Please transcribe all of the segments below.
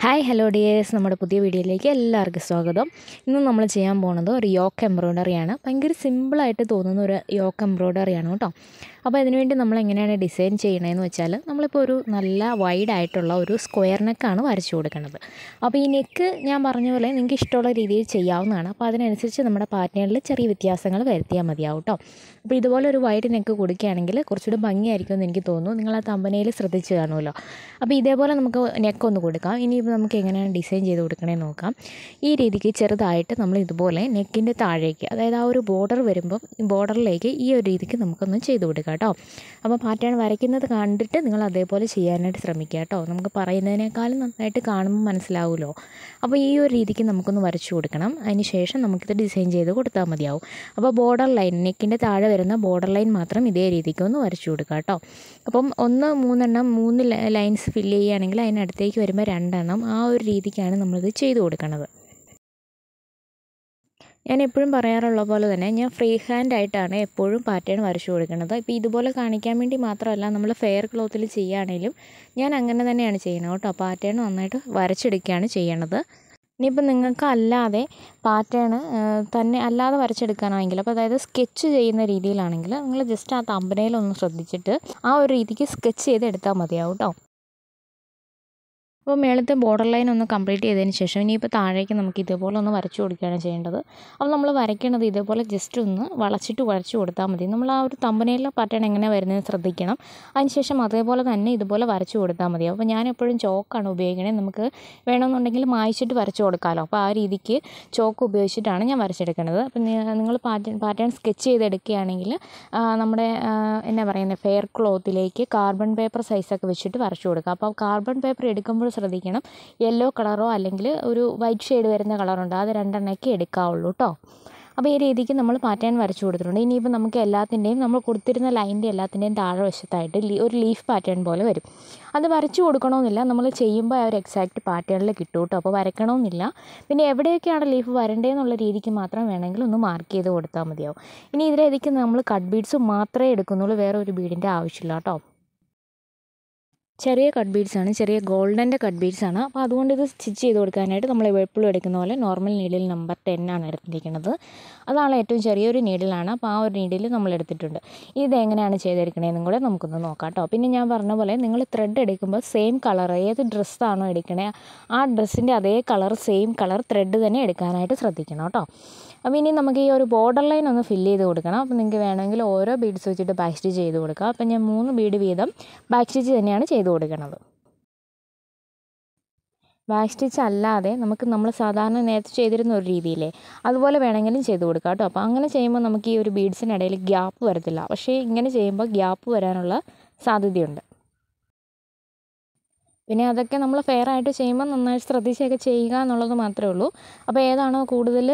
Hi hello dears, നമ്മുടെ പുതിയ വീഡിയോയിലേക്ക് എല്ലാവർക്കും സ്വാഗതം. ഇന്ന് നമ്മൾ ചെയ്യാൻ പോകുന്നത് ഒരു യോക്ക് എംബ്രോയ്ഡറിയാണ്. ഭയങ്കര സിമ്പിളായിട്ട് തോന്നുന്ന ഒരു യോക്ക് എംബ്രോയ്ഡറിയാണ് കേട്ടോ. അപ്പോൾ അതിനുവേണ്ടി നമ്മൾ എങ്ങനെയാണ് ഡിസൈൻ ചെയ്യണതെന്ന് വെച്ചാൽ, നമ്മളിപ്പോൾ ഒരു നല്ല വൈഡായിട്ടുള്ള ഒരു സ്ക്വയർ നെക്കാണ് വരച്ചു കൊടുക്കുന്നത്. അപ്പോൾ ഈ നെക്ക് ഞാൻ പറഞ്ഞ പോലെ നിങ്ങൾക്ക് ഇഷ്ടമുള്ള രീതിയിൽ ചെയ്യാവുന്നതാണ്. അപ്പോൾ അതിനനുസരിച്ച് നമ്മുടെ പാറ്റേണിൽ ചെറിയ വ്യത്യാസങ്ങൾ വരുത്തിയാൽ മതിയാവും കേട്ടോ. അപ്പോൾ ഇതുപോലെ ഒരു വൈഡ് നെക്ക് കൊടുക്കുകയാണെങ്കിൽ കുറച്ചുകൂടി ഭംഗിയായിരിക്കും എന്ന് എനിക്ക് തോന്നുന്നു. നിങ്ങൾ ആ തമ്പനയിൽ ശ്രദ്ധിച്ച് കാണുമല്ലോ. അപ്പോൾ ഇതേപോലെ നമുക്ക് നെക്കൊന്ന് കൊടുക്കാം. ഇനിയിപ്പോൾ നമുക്ക് എങ്ങനെയാണ് ഡിസൈൻ ചെയ്ത് കൊടുക്കണമെന്ന് നോക്കാം. ഈ രീതിക്ക് ചെറുതായിട്ട് നമ്മൾ ഇതുപോലെ നെക്കിൻ്റെ താഴേക്ക്, അതായത് ആ ഒരു ബോർഡർ വരുമ്പം ബോർഡറിലേക്ക് ഈ ഒരു രീതിക്ക് നമുക്കൊന്ന് ചെയ്ത് കൊടുക്കാം കേട്ടോ. അപ്പോൾ പാറ്റേൺ വരയ്ക്കുന്നത് കണ്ടിട്ട് നിങ്ങൾ അതേപോലെ ചെയ്യാനായിട്ട് ശ്രമിക്കുക കേട്ടോ. നമുക്ക് പറയുന്നതിനേക്കാളും നന്നായിട്ട് കാണുമ്പോൾ മനസ്സിലാവുമല്ലോ. അപ്പോൾ ഈ ഒരു രീതിക്ക് നമുക്കൊന്ന് വരച്ചു കൊടുക്കണം. അതിന് ശേഷം നമുക്കിത് ഡിസൈൻ ചെയ്ത് കൊടുത്താൽ മതിയാവും. അപ്പോൾ ബോർഡർ ലൈൻ, നെക്കിൻ്റെ താഴെ വരുന്ന ബോർഡർ ലൈൻ മാത്രം ഇതേ രീതിക്ക് ഒന്ന് വരച്ചു കൊടുക്കുക കേട്ടോ. അപ്പം മൂന്ന് ലൈൻസ് ഫില്ല് ചെയ്യുകയാണെങ്കിൽ അതിനടുത്തേക്ക് വരുമ്പോൾ 2 എണ്ണം, ആ ഒരു രീതിക്കാണ് നമ്മളിത് ചെയ്ത് കൊടുക്കുന്നത്. ഞാൻ എപ്പോഴും പറയാറുള്ള പോലെ തന്നെ ഞാൻ ഫ്രീ ഹാൻഡായിട്ടാണ് എപ്പോഴും പാറ്റേൺ വരച്ചു കൊടുക്കുന്നത്. ഇപ്പോൾ ഇതുപോലെ കാണിക്കാൻ വേണ്ടി മാത്രമല്ല, നമ്മൾ ഫെയർ ക്ലോത്തിൽ ചെയ്യുകയാണെങ്കിലും ഞാൻ അങ്ങനെ തന്നെയാണ് ചെയ്യുന്നത് കേട്ടോ. പാറ്റേൺ നന്നായിട്ട് വരച്ചെടുക്കുകയാണ് ചെയ്യണത്. ഇനിയിപ്പോൾ നിങ്ങൾക്ക് അല്ലാതെ പാറ്റേൺ തന്നെ അല്ലാതെ വരച്ചെടുക്കാനാണെങ്കിൽ, അപ്പോൾ അതായത് സ്കെച്ച് ചെയ്യുന്ന രീതിയിലാണെങ്കിൽ നിങ്ങൾ ജസ്റ്റ് ആ തമ്പനയിലൊന്ന് ശ്രദ്ധിച്ചിട്ട് ആ ഒരു രീതിക്ക് സ്കെച്ച് ചെയ്ത് എടുത്താൽ മതിയാവും കേട്ടോ. അപ്പോൾ മേളത്തെ ബോർഡർ ലൈൻ ഒന്ന് കംപ്ലീറ്റ് ചെയ്തതിന് ശേഷം ഇനിയിപ്പോൾ താഴേക്ക് നമുക്ക് ഇതേപോലെ ഒന്ന് വരച്ചു കൊടുക്കുകയാണ് ചെയ്യേണ്ടത്. അപ്പോൾ നമ്മൾ വരയ്ക്കണത് ഇതേപോലെ ജസ്റ്റ് ഒന്ന് വളച്ചിട്ട് വരച്ചു കൊടുത്താൽ മതി. നമ്മൾ ആ ഒരു തമ്പനയിലെ പാറ്റേൺ എങ്ങനെ വരുന്നതെന്ന് ശ്രദ്ധിക്കണം. അതിനുശേഷം അതേപോലെ തന്നെ ഇതുപോലെ വരച്ചു കൊടുത്താൽ മതി. അപ്പോൾ ഞാൻ എപ്പോഴും ചോക്കാണ് ഉപയോഗിക്കണത്. നമുക്ക് വേണമെന്നുണ്ടെങ്കിൽ മായ്ച്ചിട്ട് വരച്ചു കൊടുക്കാമല്ലോ. അപ്പോൾ ആ രീതിക്ക് ചോക്ക് ഉപയോഗിച്ചിട്ടാണ് ഞാൻ വരച്ചെടുക്കുന്നത്. അപ്പോൾ നിങ്ങൾ പാറ്റേൺ സ്കെച്ച് ചെയ്തെടുക്കുകയാണെങ്കിൽ നമ്മുടെ എന്നാ പറയുന്നത്, ഫെയർ ക്ലോത്തിലേക്ക് കാർബൺ പേപ്പർ സൈസൊക്കെ വെച്ചിട്ട് വരച്ചു കൊടുക്കുക. അപ്പോൾ കാർബൺ പേപ്പർ എടുക്കുമ്പോൾ ശ്രദ്ധിക്കണം, യെല്ലോ കളറോ അല്ലെങ്കിൽ ഒരു വൈറ്റ് ഷെയ്ഡ് വരുന്ന കളറുണ്ട്, അത് 2 എണ്ണമൊക്കെ എടുക്കാവുള്ളൂ കേട്ടോ. അപ്പോൾ ഈ രീതിക്ക് നമ്മൾ പാറ്റേൺ വരച്ചു കൊടുത്തിട്ടുണ്ട്. ഇനിയിപ്പോൾ നമുക്ക് എല്ലാത്തിൻ്റെയും, നമ്മൾ കൊടുത്തിരുന്ന ലൈനിൻ്റെ എല്ലാത്തിൻ്റെയും താഴെ വശത്തായിട്ട് ഒരു ലീഫ് പാറ്റേൺ പോലെ വരും. അത് വരച്ചു കൊടുക്കണമെന്നില്ല, നമ്മൾ ചെയ്യുമ്പോൾ ആ ഒരു എക്സാക്റ്റ് പാറ്റേണിൽ കിട്ടും കേട്ടോ. അപ്പോൾ വരയ്ക്കണമെന്നില്ല. പിന്നെ എവിടെയൊക്കെയാണ് ലീഫ് വരേണ്ടതെന്നുള്ള രീതിക്ക് മാത്രം വേണമെങ്കിൽ ഒന്ന് മാർക്ക് ചെയ്ത് കൊടുത്താൽ മതിയാവും. ഇനി ഇതിലേക്ക് നമ്മൾ കട്ട് ബീഡ്സ് മാത്രമേ എടുക്കുന്നുള്ളൂ, വേറെ ഒരു ബീഡിൻ്റെ ആവശ്യമില്ല കേട്ടോ. ചെറിയ കട്ട് ബീഡ്സാണ്, ചെറിയ ഗോൾഡൻ്റെ കട്ട് ബീഡ്സാണ്. അപ്പോൾ അതുകൊണ്ട് ഇത് സ്റ്റിച്ച് ചെയ്ത് കൊടുക്കാനായിട്ട് നമ്മൾ എപ്പോഴും എടുക്കുന്ന പോലെ നോർമൽ നീഡിൽ നമ്പർ 10 ആണ് എടുത്തിരിക്കുന്നത്. അതാണ് ഏറ്റവും ചെറിയൊരു നീഡിലാണ്. അപ്പോൾ ആ ഒരു നീഡിൽ നമ്മൾ എടുത്തിട്ടുണ്ട്. ഇത് എങ്ങനെയാണ് ചെയ്തെടുക്കണതെന്നും കൂടെ നമുക്കൊന്ന് നോക്കാം കേട്ടോ. പിന്നെ ഞാൻ പറഞ്ഞ പോലെ നിങ്ങൾ ത്രെഡ് എടുക്കുമ്പോൾ സെയിം കളർ, ഏത് ഡ്രസ്സാണോ എടുക്കണേ ആ ഡ്രസ്സിൻ്റെ അതേ കളർ, സെയിം കളർ ത്രെഡ് തന്നെ എടുക്കാനായിട്ട് ശ്രദ്ധിക്കണം കേട്ടോ. അപ്പോൾ ഇനി നമുക്ക് ഈ ഒരു ബോർഡർ ലൈൻ ഒന്ന് ഫില്ല് ചെയ്ത് കൊടുക്കണം. അപ്പോൾ നിങ്ങൾക്ക് വേണമെങ്കിൽ ഓരോ ബീഡ്സ് വെച്ചിട്ട് ബാക്ക് സ്റ്റിച്ച് ചെയ്ത് കൊടുക്കാം. അപ്പോൾ ഞാൻ 3 ബീഡ് വീതം ബാക്ക് സ്റ്റിച്ച് തന്നെയാണ് ചെയ്ത് കൊടുക്കുന്നത്. ബാക്ക് സ്റ്റിച്ച് അല്ലാതെ നമ്മൾ സാധാരണ നേരത്തെ ചെയ്തിരുന്ന ഒരു രീതിയില്ലേ, അതുപോലെ വേണമെങ്കിലും ചെയ്ത് കൊടുക്കാം കേട്ടോ. അപ്പോൾ അങ്ങനെ ചെയ്യുമ്പോൾ നമുക്ക് ഈ ഒരു ബീഡ്സിനിടയിൽ ഗ്യാപ്പ് വരത്തില്ല. പക്ഷേ ഇങ്ങനെ ചെയ്യുമ്പോൾ ഗ്യാപ്പ് വരാനുള്ള സാധ്യതയുണ്ട്. പിന്നെ അതൊക്കെ നമ്മൾ ഫെയർ ആയിട്ട് ചെയ്യുമ്പോൾ നന്നായിട്ട് ശ്രദ്ധിച്ചൊക്കെ ചെയ്യുക എന്നുള്ളത് മാത്രമേ ഉള്ളൂ. അപ്പോൾ ഏതാണോ കൂടുതൽ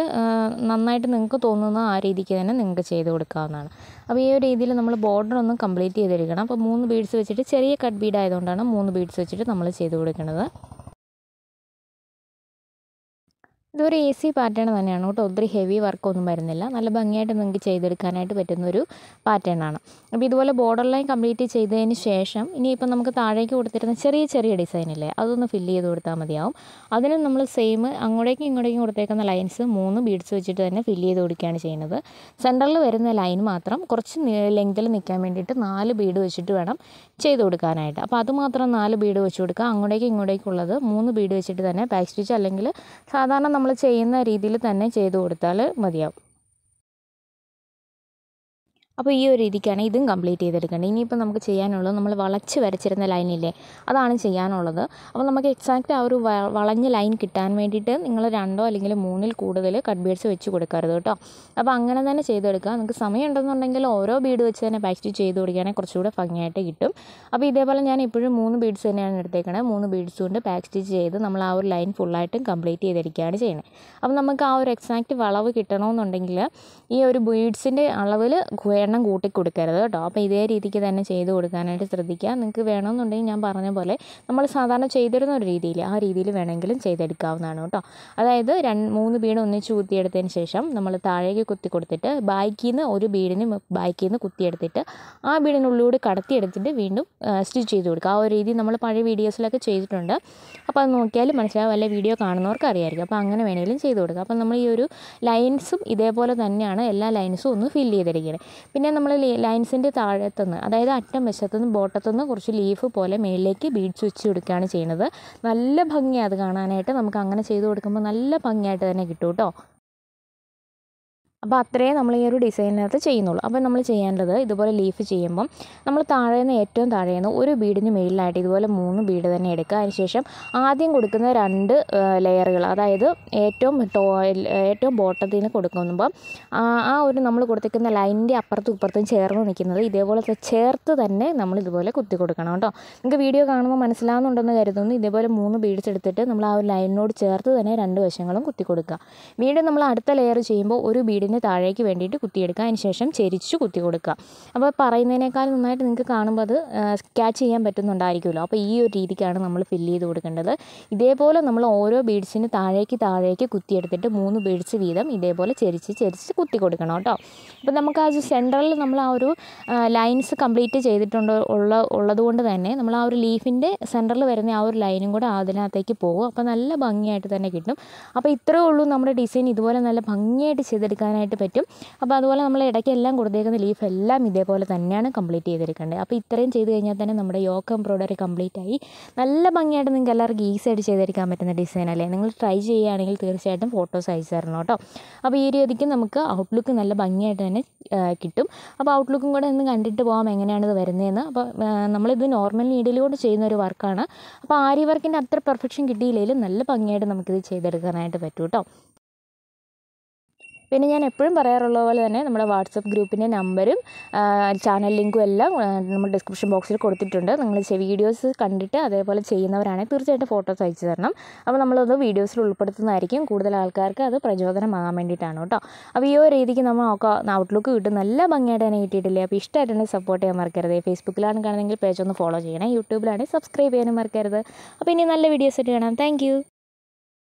നന്നായിട്ട് നിങ്ങൾക്ക് തോന്നുന്നത് ആ രീതിക്ക് തന്നെ നിങ്ങൾക്ക് ചെയ്ത് കൊടുക്കാവുന്നതാണ്. അപ്പോൾ ഈ ഒരു രീതിയിൽ നമ്മൾ ബോർഡർ ഒന്ന് കംപ്ലീറ്റ് ചെയ്തെടുക്കണം. അപ്പോൾ 3 ബീഡ്സ് വെച്ചിട്ട്, ചെറിയ കട്ട് ബീഡ് ആയതുകൊണ്ടാണ് 3 ബീഡ്സ് വെച്ചിട്ട് നമ്മൾ ചെയ്ത് കൊടുക്കുന്നത്. ഇതൊരു ഈസി പാറ്റേൺ തന്നെയാണ് കേട്ടോ. ഒത്തിരി ഹെവി വർക്കൊന്നും വരുന്നില്ല. നല്ല ഭംഗിയായിട്ട് നിങ്ങൾക്ക് ചെയ്തെടുക്കാനായിട്ട് പറ്റുന്നൊരു പാറ്റേൺ ആണ്. അപ്പോൾ ഇതുപോലെ ബോർഡർ ലൈൻ കംപ്ലീറ്റ് ചെയ്തതിന് ശേഷം ഇനിയിപ്പോൾ നമുക്ക് താഴേക്ക് കൊടുത്തിരുന്ന ചെറിയ ചെറിയ ഡിസൈനില്ലേ, അതൊന്ന് ഫില്ല് ചെയ്ത് കൊടുത്താൽ മതിയാവും. അതിന് നമ്മൾ സെയിം അങ്ങോട്ടേക്കും ഇങ്ങോട്ടേക്കും കൊടുത്തേക്കുന്ന ലൈൻസ് 3 ബീഡ്സ് വെച്ചിട്ട് തന്നെ ഫില്ല് ചെയ്ത് കൊടുക്കുകയാണ് ചെയ്യുന്നത്. സെൻറ്ററിൽ വരുന്ന ലൈൻ മാത്രം കുറച്ച് ലെങ്തിൽ നിൽക്കാൻ വേണ്ടിയിട്ട് 4 ബീഡ് വെച്ചിട്ട് വേണം ചെയ്ത് കൊടുക്കാനായിട്ട്. അപ്പോൾ അതുമാത്രം 4 ബീഡ് വെച്ച് കൊടുക്കുക. അങ്ങോട്ടേക്കും ഇങ്ങോട്ടേക്കുള്ളത് 3 ബീഡ് വെച്ചിട്ട് തന്നെ ബാക്ക് സ്റ്റിച്ച് അല്ലെങ്കിൽ സാധാരണ നമ്മൾ ചെയ്യുന്ന രീതിയിൽ തന്നെ ചെയ്ത് കൊടുത്താൽ മതിയാവും. അപ്പോൾ ഈ ഒരു രീതിക്കാണ് ഇതും കംപ്ലീറ്റ് ചെയ്തെടുക്കേണ്ടത്. ഇനിയിപ്പോൾ നമുക്ക് ചെയ്യാനുള്ളത്, നമ്മൾ വളച്ച് വരച്ചിരുന്ന ലൈനില്ലേ, അതാണ് ചെയ്യാനുള്ളത്. അപ്പോൾ നമുക്ക് എക്സാക്റ്റ് ആ ഒരു വളഞ്ഞ ലൈൻ കിട്ടാൻ വേണ്ടിയിട്ട് നിങ്ങൾ 2 അല്ലെങ്കിൽ 3 കൂടുതൽ കട്ട് ബീഡ്സ് വെച്ച് കൊടുക്കരുത് കേട്ടോ. അപ്പോൾ അങ്ങനെ തന്നെ ചെയ്തെടുക്കുക. നിങ്ങൾക്ക് സമയം ഉണ്ടെന്നുണ്ടെങ്കിൽ ഓരോ ബീഡ് വെച്ച് തന്നെ ബാക്ക് സ്റ്റിച്ച് ചെയ്ത് കൊടുക്കുകയാണെങ്കിൽ കുറച്ചുകൂടെ ഭംഗിയായിട്ട് കിട്ടും. അപ്പോൾ ഇതേപോലെ ഞാൻ ഇപ്പോഴും 3 ബീഡ്സ് തന്നെയാണ് എടുത്തേക്കണത്. 3 ബീഡ്സ് കൊണ്ട് ബാക്ക് സ്റ്റിച്ച് ചെയ്ത് നമ്മൾ ആ ഒരു ലൈൻ ഫുള്ളായിട്ടും കംപ്ലീറ്റ് ചെയ്തെടുക്കുകയാണ് ചെയ്യുന്നത്. അപ്പോൾ നമുക്ക് ആ ഒരു എക്സാക്റ്റ് വളവ് കിട്ടണമെന്നുണ്ടെങ്കിൽ ഈ ഒരു ബീഡ്സിൻ്റെ അളവിൽ എണ്ണം കൂട്ടി കൊടുക്കരുത് കേട്ടോ. അപ്പോൾ ഇതേ രീതിക്ക് തന്നെ ചെയ്ത് കൊടുക്കാനായിട്ട് ശ്രദ്ധിക്കുക. നിങ്ങൾക്ക് വേണമെന്നുണ്ടെങ്കിൽ ഞാൻ പറഞ്ഞ പോലെ നമ്മൾ സാധാരണ ചെയ്തിരുന്ന ഒരു രീതിയിൽ ആ രീതിയിൽ വേണമെങ്കിലും ചെയ്തെടുക്കാവുന്നതാണ് കേട്ടോ. അതായത് 3 ബീഡ് ഒന്നിച്ച് കുത്തിയെടുത്തതിന് ശേഷം നമ്മൾ താഴേക്ക് കുത്തി കൊടുത്തിട്ട് ബാക്കിൽ നിന്ന് ഒരു ബീഡിന് ബാക്കിൽ നിന്ന് കുത്തിയെടുത്തിട്ട് ആ ബീഡിനുള്ളിലൂടെ കടത്തിയെടുത്തിട്ട് വീണ്ടും സ്റ്റിച്ച് ചെയ്ത് കൊടുക്കുക. ആ ഒരു രീതി നമ്മൾ പഴയ വീഡിയോസിലൊക്കെ ചെയ്തിട്ടുണ്ട്. അപ്പോൾ അത് നോക്കിയാൽ മനസ്സിലാവും, അല്ലെ വീഡിയോ കാണുന്നവർക്ക് അറിയാമായിരിക്കും. അപ്പോൾ അങ്ങനെ വേണമെങ്കിലും ചെയ്ത് കൊടുക്കുക. അപ്പോൾ നമ്മൾ ഈ ഒരു ലൈൻസും ഇതേപോലെ തന്നെയാണ് എല്ലാ ലൈൻസും ഒന്ന് ഫില്ല് ചെയ്തെടുക്കുന്നത്. പിന്നെ നമ്മൾ ലൈൻസിൻ്റെ താഴത്തുനിന്ന്, അതായത് അറ്റം വശത്തുനിന്ന് ബോട്ടത്തുനിന്ന് കുറച്ച് ലീഫ് പോലെ മേളിലേക്ക് ബീഡ്സ് വെച്ച് കൊടുക്കുകയാണ് ചെയ്യുന്നത്. നല്ല ഭംഗിയാണ് അത് കാണാനായിട്ട്. നമുക്ക് അങ്ങനെ ചെയ്ത് കൊടുക്കുമ്പോൾ നല്ല ഭംഗിയായിട്ട് തന്നെ കിട്ടും കേട്ടോ. അപ്പോൾ അത്രയേ നമ്മൾ ഈ ഒരു ഡിസൈനിനകത്ത് ചെയ്യുന്നുള്ളൂ. അപ്പോൾ നമ്മൾ ചെയ്യേണ്ടത് ഇതുപോലെ ലീഫ് ചെയ്യുമ്പം നമ്മൾ താഴേന്ന് ഏറ്റവും താഴേന്ന് ഒരു ബീഡിന് മേളിലായിട്ട് ഇതുപോലെ 3 ബീഡ് തന്നെ എടുക്കുക. അതിനുശേഷം ആദ്യം കൊടുക്കുന്ന 2 ലെയറുകൾ, അതായത് ഏറ്റവും ബോട്ടത്തിൽ നിന്ന് കൊടുക്കുമ്പം ആ ഒരു നമ്മൾ കൊടുത്തിരിക്കുന്ന ലൈനിൻ്റെ അപ്പുറത്തും ഇപ്പുറത്തും ചേർന്ന് നിൽക്കുന്നത് ഇതേപോലെ ചേർത്ത് തന്നെ നമ്മൾ ഇതുപോലെ കുത്തി കൊടുക്കണം കേട്ടോ. നിങ്ങൾക്ക് വീഡിയോ കാണുമ്പോൾ മനസ്സിലാവുന്നുണ്ടെന്ന് കരുതുന്നു. ഇതേപോലെ 3 ബീഡ്സ് എടുത്തിട്ട് നമ്മൾ ആ ഒരു ലൈനിനോട് ചേർത്ത് തന്നെ 2 വശങ്ങളും കുത്തി കൊടുക്കുക. വീണ്ടും നമ്മൾ അടുത്ത ലെയർ ചെയ്യുമ്പോൾ ഒരു ബീഡിന് താഴേക്ക് വേണ്ടിയിട്ട് കുത്തിയെടുക്കുക. അതിന് ശേഷം ചെരിച്ച് കുത്തി കൊടുക്കുക. അപ്പോൾ പറയുന്നതിനേക്കാൾ നന്നായിട്ട് നിങ്ങൾക്ക് കാണുമ്പോൾ അത് ക്യാച്ച് ചെയ്യാൻ പറ്റുന്നുണ്ടായിരിക്കുമല്ലോ. അപ്പോൾ ഈ ഒരു രീതിക്കാണ് നമ്മൾ ഫില്ല് ചെയ്ത് കൊടുക്കേണ്ടത്. ഇതേപോലെ നമ്മൾ ഓരോ ബീഡ്സിന് താഴേക്ക് കുത്തിയെടുത്തിട്ട് 3 ബീഡ്സ് വീതം ഇതേപോലെ ചെരിച്ച് കുത്തി കൊടുക്കണം കേട്ടോ. അപ്പോൾ നമുക്ക് ആ സെൻറ്ററിൽ നമ്മൾ ആ ഒരു ലൈൻസ് കംപ്ലീറ്റ് ഉള്ളതുകൊണ്ട് തന്നെ നമ്മൾ ആ ഒരു ലീഫിൻ്റെ സെൻറ്ററിൽ വരുന്ന ആ ഒരു ലൈനും കൂടെ അതിനകത്തേക്ക് പോകും. അപ്പോൾ നല്ല ഭംഗിയായിട്ട് തന്നെ കിട്ടും. അപ്പോൾ ഇത്രയേ ഉള്ളൂ നമ്മുടെ ഡിസൈൻ. ഇതുപോലെ നല്ല ഭംഗിയായിട്ട് ചെയ്തെടുക്കാനായിട്ട് പറ്റും. അപ്പോൾ അതുപോലെ നമ്മൾ ഇടയ്ക്ക് എല്ലാം കൊടുത്തേക്കുന്ന ലീഫ് എല്ലാം ഇതേപോലെ തന്നെയാണ് കംപ്ലീറ്റ് ചെയ്തെടുക്കേണ്ടത്. അപ്പോൾ ഇത്രയും ചെയ്ത് കഴിഞ്ഞാൽ തന്നെ നമ്മുടെ യോക്ക് എംബ്രോയിഡറി കംപ്ലീറ്റ് ആയി. നല്ല ഭംഗിയായിട്ട് നിങ്ങൾക്ക് എല്ലാവർക്കും ഈസി ആയിട്ട് ചെയ്തെടുക്കാൻ പറ്റുന്ന ഡിസൈൻ അല്ലേ. നിങ്ങൾ ട്രൈ ചെയ്യുകയാണെങ്കിൽ തീർച്ചയായിട്ടും ഫോട്ടോസ് അയച്ചു തരണം കേട്ടോ. അപ്പോൾ ഈ രീതിക്ക് നമുക്ക് ഔട്ട്ലുക്ക് നല്ല ഭംഗിയായിട്ട് തന്നെ കിട്ടും. അപ്പോൾ ഔട്ട്ലുക്കും കൂടെ ഒന്ന് കണ്ടിട്ട് പോകാം എങ്ങനെയാണിത് വരുന്നതെന്ന്. അപ്പോൾ നമ്മളിത് നോർമൽ നീഡിലുകൊണ്ട് ചെയ്യുന്ന ഒരു വർക്കാണ്. അപ്പോൾ ആരി വർക്കിൻ്റെ അത്ര പെർഫെക്ഷൻ കിട്ടിയില്ലെങ്കിലും നല്ല ഭംഗിയായിട്ട് നമുക്കിത് ചെയ്തെടുക്കാനായിട്ട് പറ്റും കേട്ടോ. പിന്നെ ഞാൻ എപ്പോഴും പറയാറുള്ള പോലെ തന്നെ നമ്മുടെ വാട്സപ്പ് ഗ്രൂപ്പിൻ്റെ നമ്പരും ചാനൽ ലിങ്കും എല്ലാം നമ്മൾ ഡിസ്ക്രിപ്ഷൻ ബോക്സിൽ കൊടുത്തിട്ടുണ്ട്. നിങ്ങൾ വീഡിയോസ് കണ്ടിട്ട് അതേപോലെ ചെയ്യുന്നവരാണെങ്കിൽ തീർച്ചയായിട്ടും ഫോട്ടോസ് അയച്ചു തരണം. അപ്പോൾ നമ്മളത് വീഡിയോസിൽ ഉൾപ്പെടുത്തുന്നതായിരിക്കും. കൂടുതൽ ആൾക്കാർക്ക് അത് പ്രചോദനമാകാൻ വേണ്ടിയിട്ടാണ് കേട്ടോ. അപ്പോൾ ഈ ഒരു രീതിക്ക് നമ്മൾ ഔട്ട്ലുക്ക് കിട്ടും. നല്ല ഭംഗിയായിട്ട് തന്നെ കിട്ടിയിട്ടില്ലേ. അപ്പോൾ ഇഷ്ടമായിട്ടുണ്ടെങ്കിൽ സപ്പോർട്ട് ചെയ്യാൻ മറക്കരുത്. ഫേസ്ബുക്കിലാണ് കാണുന്നതെങ്കിൽ പേജ് ഒന്ന് ഫോളോ ചെയ്യണേ. യൂട്യൂബിലാണെങ്കിൽ സബ്സ്ക്രൈബ് ചെയ്യാനും മറക്കരുത്. അപ്പോൾ ഇനി നല്ല വീഡിയോസ് ആയിട്ട് കാണാം. താങ്ക്